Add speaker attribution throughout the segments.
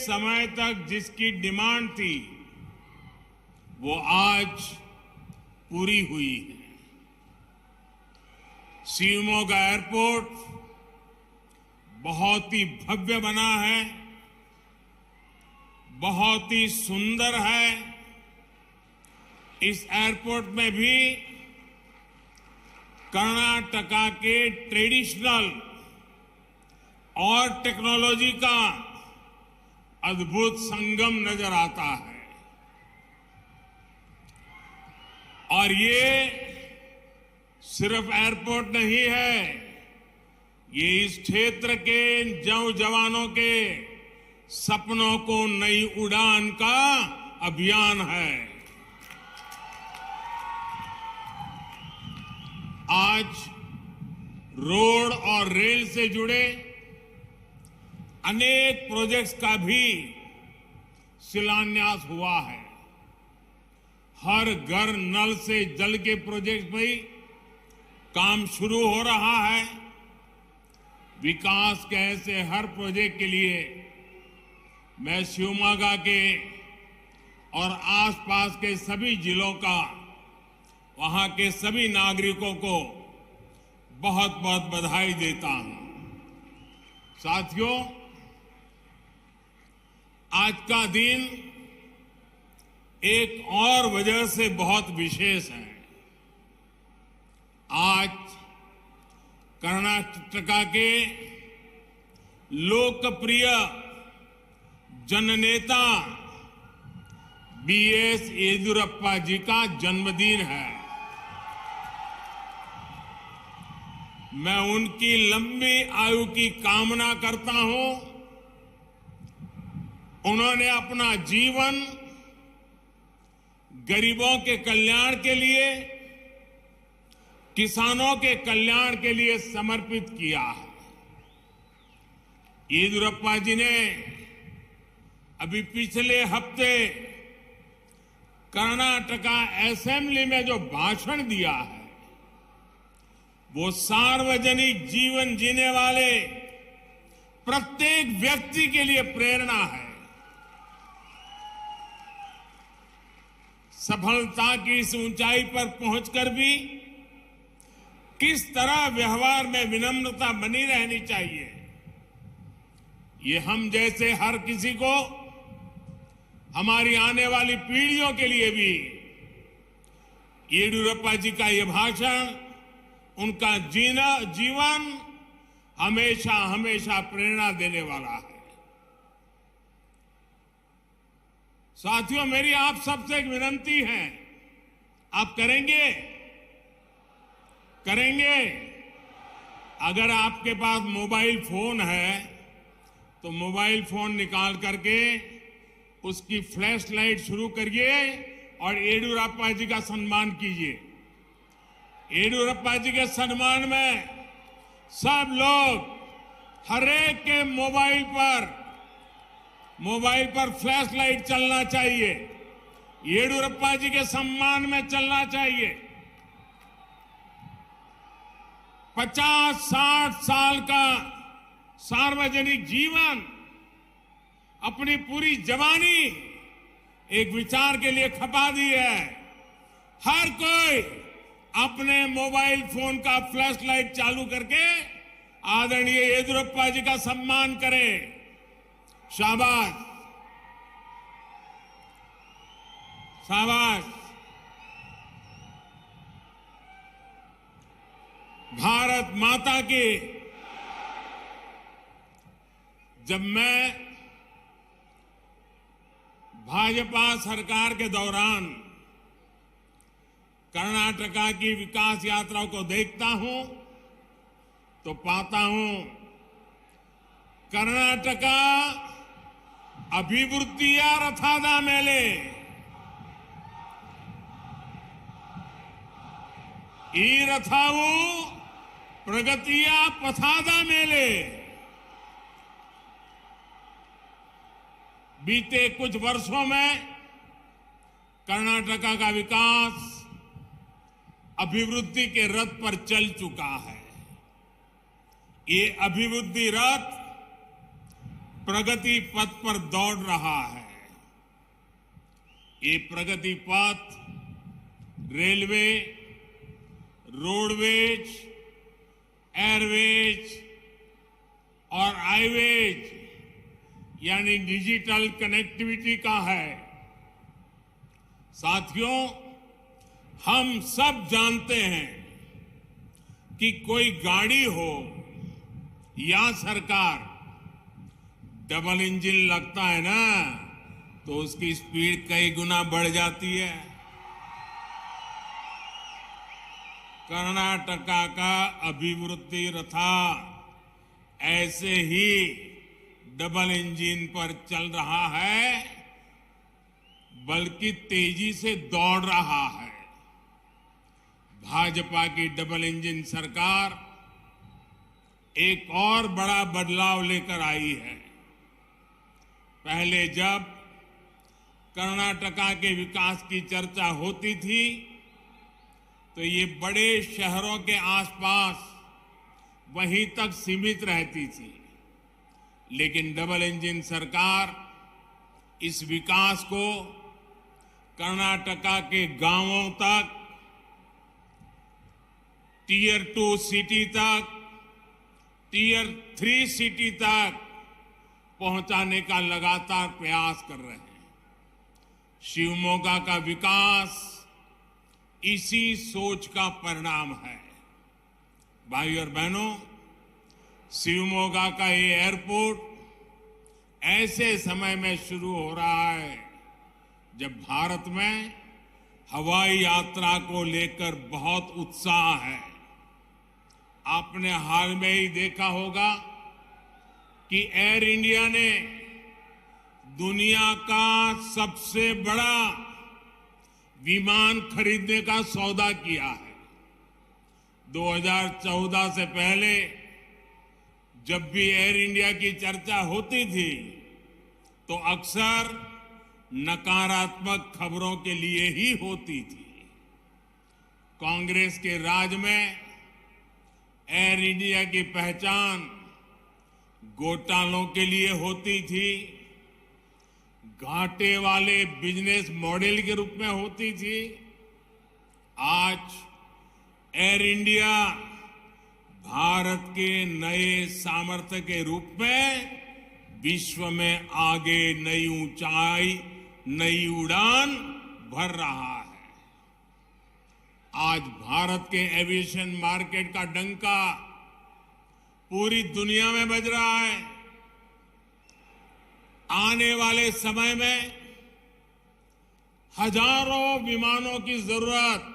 Speaker 1: समय तक जिसकी डिमांड थी वो आज पूरी हुई है। शिवमोगा एयरपोर्ट बहुत ही भव्य बना है, बहुत ही सुंदर है। इस एयरपोर्ट में भी कर्नाटका के ट्रेडिशनल और टेक्नोलॉजी का अद्भुत संगम नजर आता है। और ये सिर्फ एयरपोर्ट नहीं है, ये इस क्षेत्र के नौजवानों के सपनों को नई उड़ान का अभियान है। आज रोड और रेल से जुड़े अनेक प्रोजेक्ट्स का भी शिलान्यास हुआ है। हर घर नल से जल के प्रोजेक्ट में काम शुरू हो रहा है। विकास के ऐसे हर प्रोजेक्ट के लिए मैं शिवमोगा के और आसपास के सभी जिलों का, वहां के सभी नागरिकों को बहुत बहुत बधाई देता हूं। साथियों, आज का दिन एक और वजह से बहुत विशेष है। आज कर्नाटका के लोकप्रिय जननेता बीएस येदियुरप्पा जी का जन्मदिन है। मैं उनकी लंबी आयु की कामना करता हूं। उन्होंने अपना जीवन गरीबों के कल्याण के लिए, किसानों के कल्याण के लिए समर्पित किया है। येदियुरप्पा जी ने अभी पिछले हफ्ते कर्नाटका असेंबली में जो भाषण दिया है वो सार्वजनिक जीवन जीने वाले प्रत्येक व्यक्ति के लिए प्रेरणा है। सफलता की इस ऊंचाई पर पहुंचकर भी किस तरह व्यवहार में विनम्रता बनी रहनी चाहिए, ये हम जैसे हर किसी को, हमारी आने वाली पीढ़ियों के लिए भी येदियुरप्पा जी का ये भाषण, उनका जीवन हमेशा हमेशा प्रेरणा देने वाला है। साथियों, मेरी आप सबसे एक विनती है, आप करेंगे? अगर आपके पास मोबाइल फोन है तो मोबाइल फोन निकाल करके उसकी फ्लैश लाइट शुरू करिए और येदियुरप्पा जी का सम्मान कीजिए। येदियुरप्पा जी के सम्मान में सब लोग, हर एक के मोबाइल पर फ्लैश लाइट चलना चाहिए, येदियुरप्पा जी के सम्मान में चलना चाहिए। 50-60 साल का सार्वजनिक जीवन, अपनी पूरी जवानी एक विचार के लिए खपा दी है। हर कोई अपने मोबाइल फोन का फ्लैश लाइट चालू करके आदरणीय येदियुरप्पा जी का सम्मान करे। शाबाश, शाबाश। भारत माता की। जब मैं भाजपा सरकार के दौरान कर्नाटका की विकास यात्राओं को देखता हूं तो पाता हूं कर्नाटका अभिवृद्धिया रथादा मेले, ಈ ರಥವು ಪ್ರಗತಿಯ ಪಥದ ಮೇಲೆ। बीते कुछ वर्षों में कर्नाटका का विकास अभिवृद्धि के रथ पर चल चुका है। ये अभिवृद्धि रथ प्रगति पथ पर दौड़ रहा है। ये प्रगति पथ रेलवे, रोडवेज, एयरवेज और हाईवेज यानी डिजिटल कनेक्टिविटी का है। साथियों, हम सब जानते हैं कि कोई गाड़ी हो या सरकार, डबल इंजन लगता है ना तो उसकी स्पीड कई गुना बढ़ जाती है। कर्नाटका का अभिवृद्धि रथा ऐसे ही डबल इंजन पर चल रहा है, बल्कि तेजी से दौड़ रहा है। भाजपा की डबल इंजन सरकार एक और बड़ा बदलाव लेकर आई है। पहले जब कर्नाटका के विकास की चर्चा होती थी तो ये बड़े शहरों के आसपास वहीं तक सीमित रहती थी, लेकिन डबल इंजन सरकार इस विकास को कर्नाटका के गांवों तक, टीयर 2 सिटी तक, टीयर 3 सिटी तक पहुंचाने का लगातार प्रयास कर रहे हैं। शिवमोगा का विकास इसी सोच का परिणाम है। भाइयों और बहनों, शिवमोगा का ये एयरपोर्ट ऐसे समय में शुरू हो रहा है जब भारत में हवाई यात्रा को लेकर बहुत उत्साह है। आपने हाल में ही देखा होगा कि एयर इंडिया ने दुनिया का सबसे बड़ा विमान खरीदने का सौदा किया है। 2014 से पहले जब भी एयर इंडिया की चर्चा होती थी तो अक्सर नकारात्मक खबरों के लिए ही होती थी। कांग्रेस के राज में एयर इंडिया की पहचान घोटालों के लिए होती थी, घाटे वाले बिजनेस मॉडल के रूप में होती थी। आज एयर इंडिया भारत के नए सामर्थ्य के रूप में विश्व में आगे नई ऊंचाई, नई उड़ान भर रहा है। आज भारत के एविएशन मार्केट का डंका पूरी दुनिया में बज रहा है। आने वाले समय में हजारों विमानों की जरूरत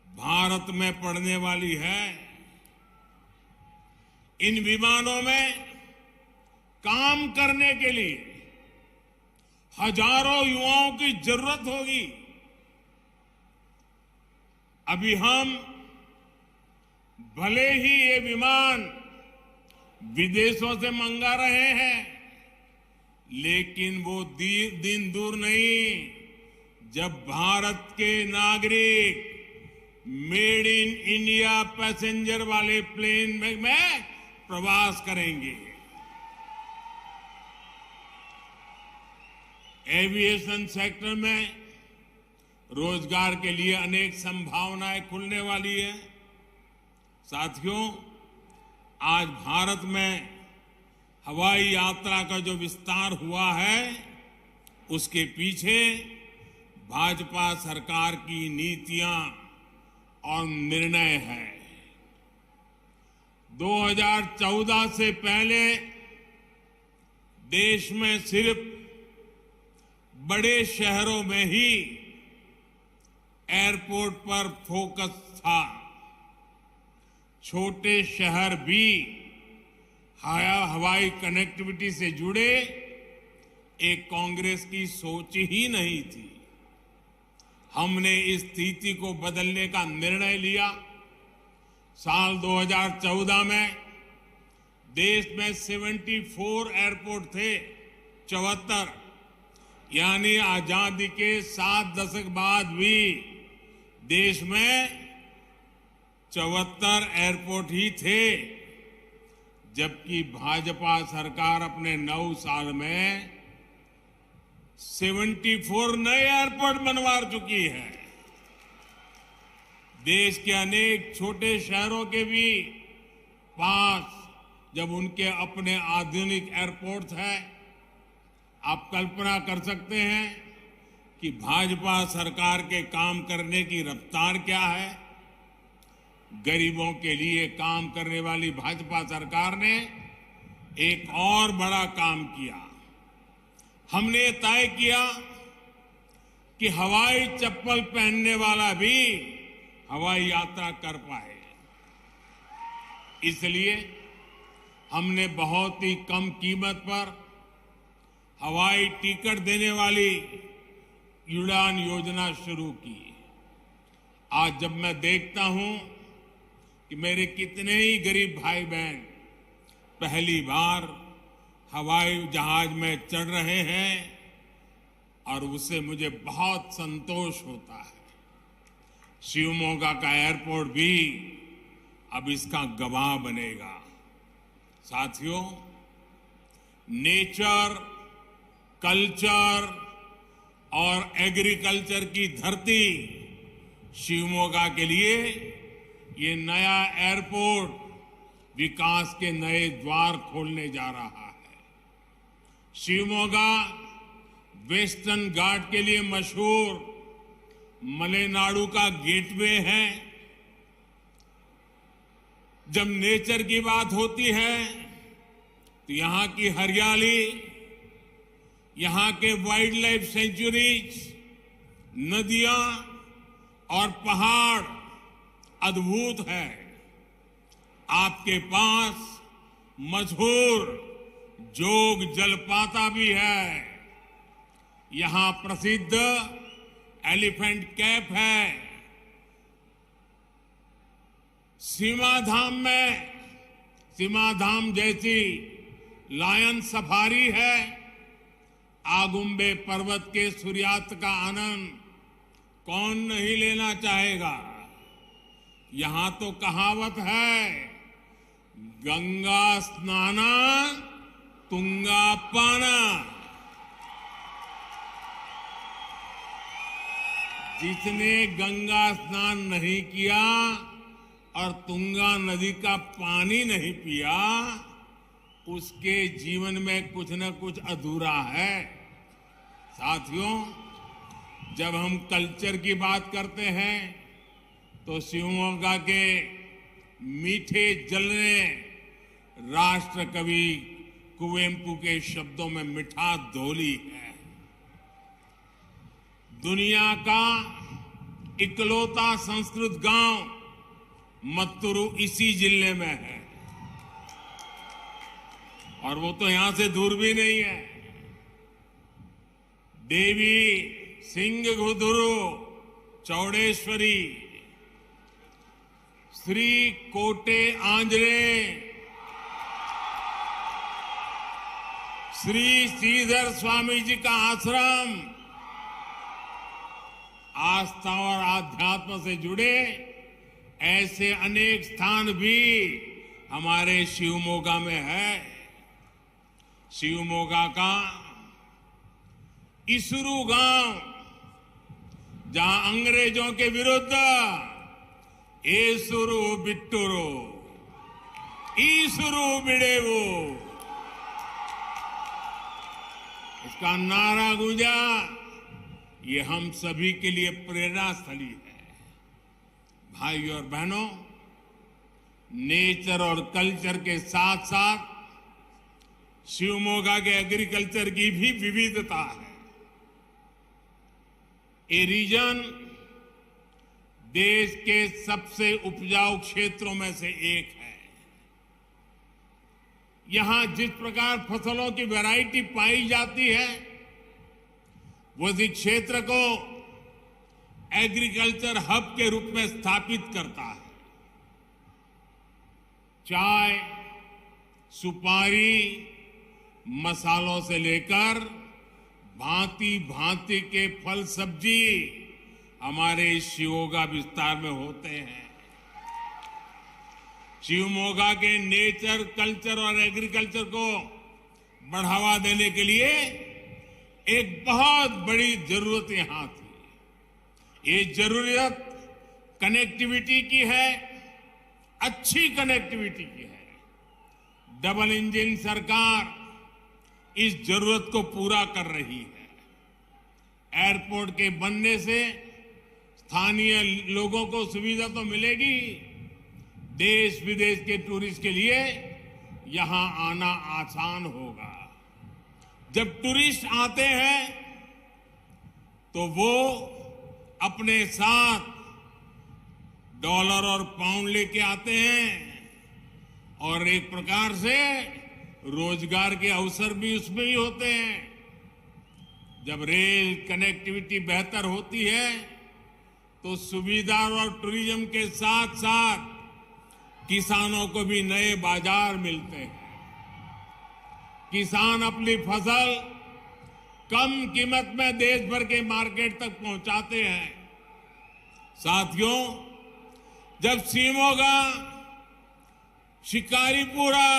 Speaker 1: भारत में पड़ने वाली है। इन विमानों में काम करने के लिए हजारों युवाओं की जरूरत होगी। अभी हम भले ही ये विमान विदेशों से मंगा रहे हैं, लेकिन वो दिन दूर नहीं जब भारत के नागरिक मेड इन इंडिया पैसेंजर वाले प्लेन में प्रवास करेंगे। एविएशन सेक्टर में रोजगार के लिए अनेक संभावनाएं खुलने वाली है। साथियों, आज भारत में हवाई यात्रा का जो विस्तार हुआ है उसके पीछे भाजपा सरकार की नीतियां और निर्णय है। 2014 से पहले देश में सिर्फ बड़े शहरों में ही एयरपोर्ट पर फोकस था। छोटे शहर भी हवाई कनेक्टिविटी से जुड़े एक कांग्रेस की सोच ही नहीं थी। हमने इस स्थिति को बदलने का निर्णय लिया। साल 2014 में देश में 74 एयरपोर्ट थे, 74, यानी आजादी के 7 दशक बाद भी देश में 74 एयरपोर्ट ही थे। जबकि भाजपा सरकार अपने 9 साल में 74 नए एयरपोर्ट बनवा चुकी है। देश के अनेक छोटे शहरों के भी पास जब उनके अपने आधुनिक एयरपोर्ट्स हैं, आप कल्पना कर सकते हैं कि भाजपा सरकार के काम करने की रफ्तार क्या है। गरीबों के लिए काम करने वाली भाजपा सरकार ने एक और बड़ा काम किया। हमने तय किया कि हवाई चप्पल पहनने वाला भी हवाई यात्रा कर पाए। इसलिए हमने बहुत ही कम कीमत पर हवाई टिकट देने वाली उड़ान योजना शुरू की। आज जब मैं देखता हूं कि मेरे कितने ही गरीब भाई बहन पहली बार हवाई जहाज में चढ़ रहे हैं और उससे मुझे बहुत संतोष होता है। शिवमोगा का एयरपोर्ट भी अब इसका गवाह बनेगा। साथियों, नेचर, कल्चर और एग्रीकल्चर की धरती शिवमोगा के लिए ये नया एयरपोर्ट विकास के नए द्वार खोलने जा रहा है। शिवमोगा वेस्टर्न घाट के लिए मशहूर मलेनाडु का गेटवे है। जब नेचर की बात होती है तो यहां की हरियाली, यहां के वाइल्ड लाइफ सेंचुरीज, नदियां और पहाड़ अद्भुत है। आपके पास मशहूर जोग जलपाता भी है। यहां प्रसिद्ध एलिफेंट कैफ है। सीमाधाम जैसी लायन सफारी है। आगुम्बे पर्वत के सूर्यास्त का आनंद कौन नहीं लेना चाहेगा। यहां तो कहावत है, गंगा स्नाना तुंगा पाना। जिसने गंगा स्नान नहीं किया और तुंगा नदी का पानी नहीं पिया, उसके जीवन में कुछ न कुछ अधूरा है। साथियों, जब हम कल्चर की बात करते हैं तो शिवमोगा के मीठे जल ने राष्ट्र कवि कुवेंपु के शब्दों में मिठास घोली है। दुनिया का इकलौता संस्कृत गांव मत्तुरु इसी जिले में है और वो तो यहां से दूर भी नहीं है। देवी सिंहगुदुरु चौड़ेश्वरी, श्री कोटे आंजने, श्री श्रीधर स्वामी जी का आश्रम, आस्था और आध्यात्म से जुड़े ऐसे अनेक स्थान भी हमारे शिवमोगा में है। शिवमोगा का इसुरु गांव, जहां अंग्रेजों के विरुद्ध एसुरु बिट्टुरु ईसुरु बिडेवु इसका नारा गूंजा, ये हम सभी के लिए प्रेरणा स्थली है। भाइयों और बहनों, नेचर और कल्चर के साथ साथ शिवमोगा के एग्रीकल्चर की भी विविधता है। ये रीजन देश के सबसे उपजाऊ क्षेत्रों में से एक है। यहां जिस प्रकार फसलों की वैरायटी पाई जाती है, वो इस क्षेत्र को एग्रीकल्चर हब के रूप में स्थापित करता है। चाय, सुपारी, मसालों से लेकर भांति भांति के फल सब्जी हमारे शिवमोगा विस्तार में होते हैं। शिवमोगा के नेचर, कल्चर और एग्रीकल्चर को बढ़ावा देने के लिए एक बहुत बड़ी जरूरत यहां थी। ये जरूरत कनेक्टिविटी की है, अच्छी कनेक्टिविटी की है। डबल इंजन सरकार इस जरूरत को पूरा कर रही है। एयरपोर्ट के बनने से स्थानीय लोगों को सुविधा तो मिलेगी, देश विदेश के टूरिस्ट के लिए यहां आना आसान होगा। जब टूरिस्ट आते हैं तो वो अपने साथ डॉलर और पाउंड लेके आते हैं और एक प्रकार से रोजगार के अवसर भी उसमें ही होते हैं। जब रेल कनेक्टिविटी बेहतर होती है तो सुविधा और टूरिज्म के साथ साथ किसानों को भी नए बाजार मिलते हैं। किसान अपनी फसल कम कीमत में देश भर के मार्केट तक पहुंचाते हैं। साथियों, जब शिवमोगा, शिकारीपुरा,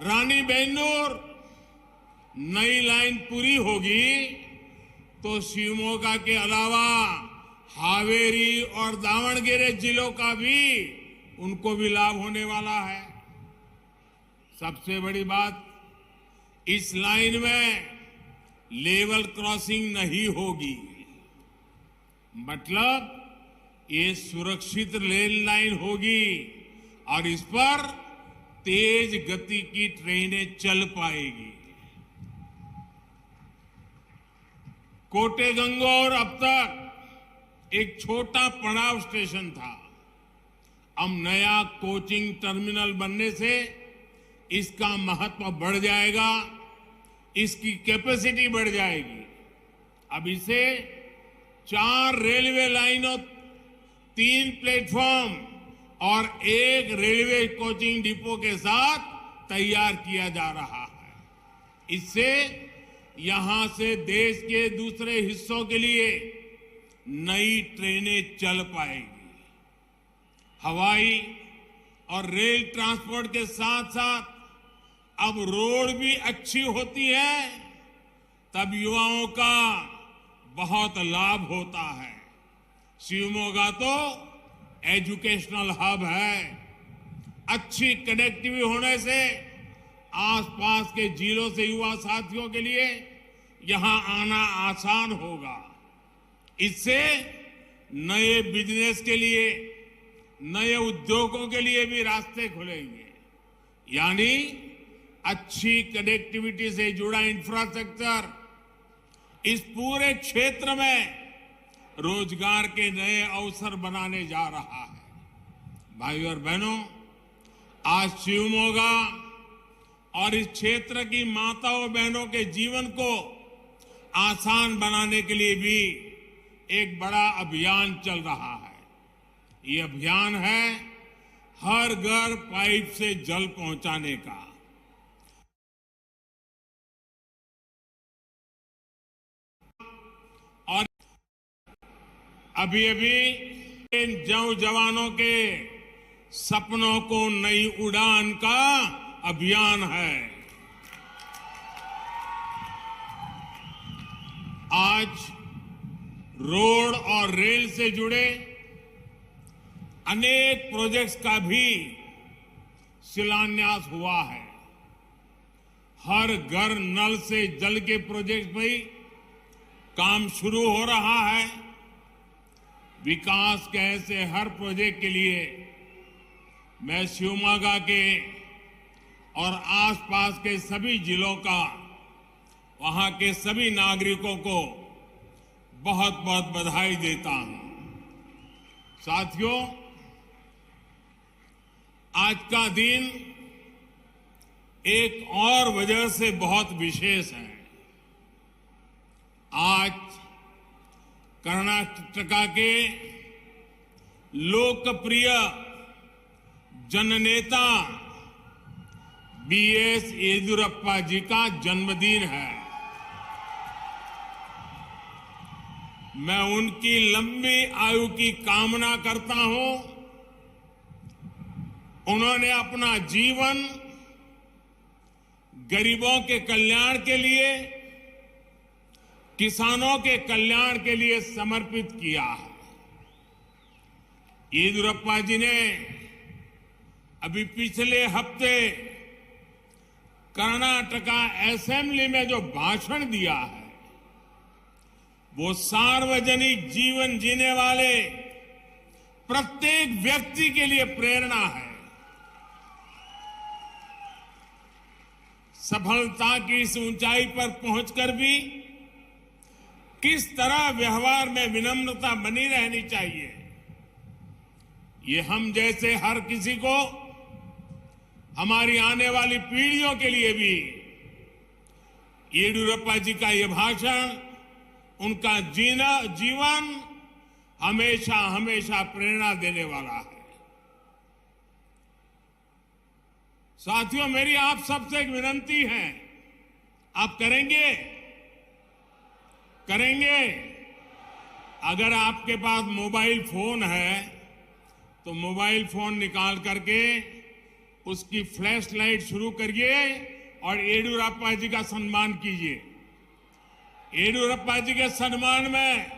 Speaker 1: रानी बेन्नूर नई लाइन पूरी होगी तो शिवमोगा के अलावा हावेरी और दावणगेरे जिलों का भी उनको भी लाभ होने वाला है। सबसे बड़ी बात, इस लाइन में लेवल क्रॉसिंग नहीं होगी, मतलब ये सुरक्षित रेल लाइन होगी और इस पर तेज गति की ट्रेनें चल पाएगी। कोटेगंगोर अब तक एक छोटा पड़ाव स्टेशन था। अब नया कोचिंग टर्मिनल बनने से इसका महत्व बढ़ जाएगा, इसकी कैपेसिटी बढ़ जाएगी। अब इसे 4 रेलवे लाइनों, 3 प्लेटफॉर्म और 1 रेलवे कोचिंग डिपो के साथ तैयार किया जा रहा है। इससे यहां से देश के दूसरे हिस्सों के लिए नई ट्रेनें चल पाएगी। हवाई और रेल ट्रांसपोर्ट के साथ साथ अब रोड भी अच्छी होती है, तब युवाओं का बहुत लाभ होता है। शिवमोगा तो एजुकेशनल हब है। अच्छी कनेक्टिविटी होने से आसपास के जिलों से युवा साथियों के लिए यहां आना आसान होगा। इससे नए बिजनेस के लिए, नए उद्योगों के लिए भी रास्ते खुलेंगे। यानी अच्छी कनेक्टिविटी से जुड़ा इंफ्रास्ट्रक्चर इस पूरे क्षेत्र में रोजगार के नए अवसर बनाने जा रहा है। भाइयों और बहनों, आज शिवमोगा और इस क्षेत्र की माताओं बहनों के जीवन को आसान बनाने के लिए भी एक बड़ा अभियान चल रहा है। ये अभियान है हर घर पाइप से जल पहुंचाने का। और अभी इन जवानों के सपनों को नई उड़ान का अभियान है। आज रोड और रेल से जुड़े अनेक प्रोजेक्ट्स का भी शिलान्यास हुआ है। हर घर नल से जल के प्रोजेक्ट में काम शुरू हो रहा है। विकास के ऐसे हर प्रोजेक्ट के लिए मैं शिवमोगा के और आसपास के सभी जिलों का, वहां के सभी नागरिकों को बहुत बहुत बधाई देता हूं। साथियों, आज का दिन एक और वजह से बहुत विशेष है। आज कर्नाटक के लोकप्रिय जननेता बीएस येदियुरप्पा जी का जन्मदिन है। मैं उनकी लंबी आयु की कामना करता हूं। उन्होंने अपना जीवन गरीबों के कल्याण के लिए, किसानों के कल्याण के लिए समर्पित किया है। येदियुरप्पा जी ने अभी पिछले हफ्ते कर्नाटका असेंबली में जो भाषण दिया है, वो सार्वजनिक जीवन जीने वाले प्रत्येक व्यक्ति के लिए प्रेरणा है। सफलता की इस ऊंचाई पर पहुंचकर भी किस तरह व्यवहार में विनम्रता बनी रहनी चाहिए, ये हम जैसे हर किसी को, हमारी आने वाली पीढ़ियों के लिए भी येदियुरप्पा जी का ये भाषण, उनका जीवन हमेशा हमेशा प्रेरणा देने वाला है। साथियों, मेरी आप सबसे एक विनती है, आप करेंगे? अगर आपके पास मोबाइल फोन है तो मोबाइल फोन निकाल करके उसकी फ्लैश लाइट शुरू करिए और येदियुरप्पा जी का सम्मान कीजिए। येदियुरप्पा जी के सम्मान में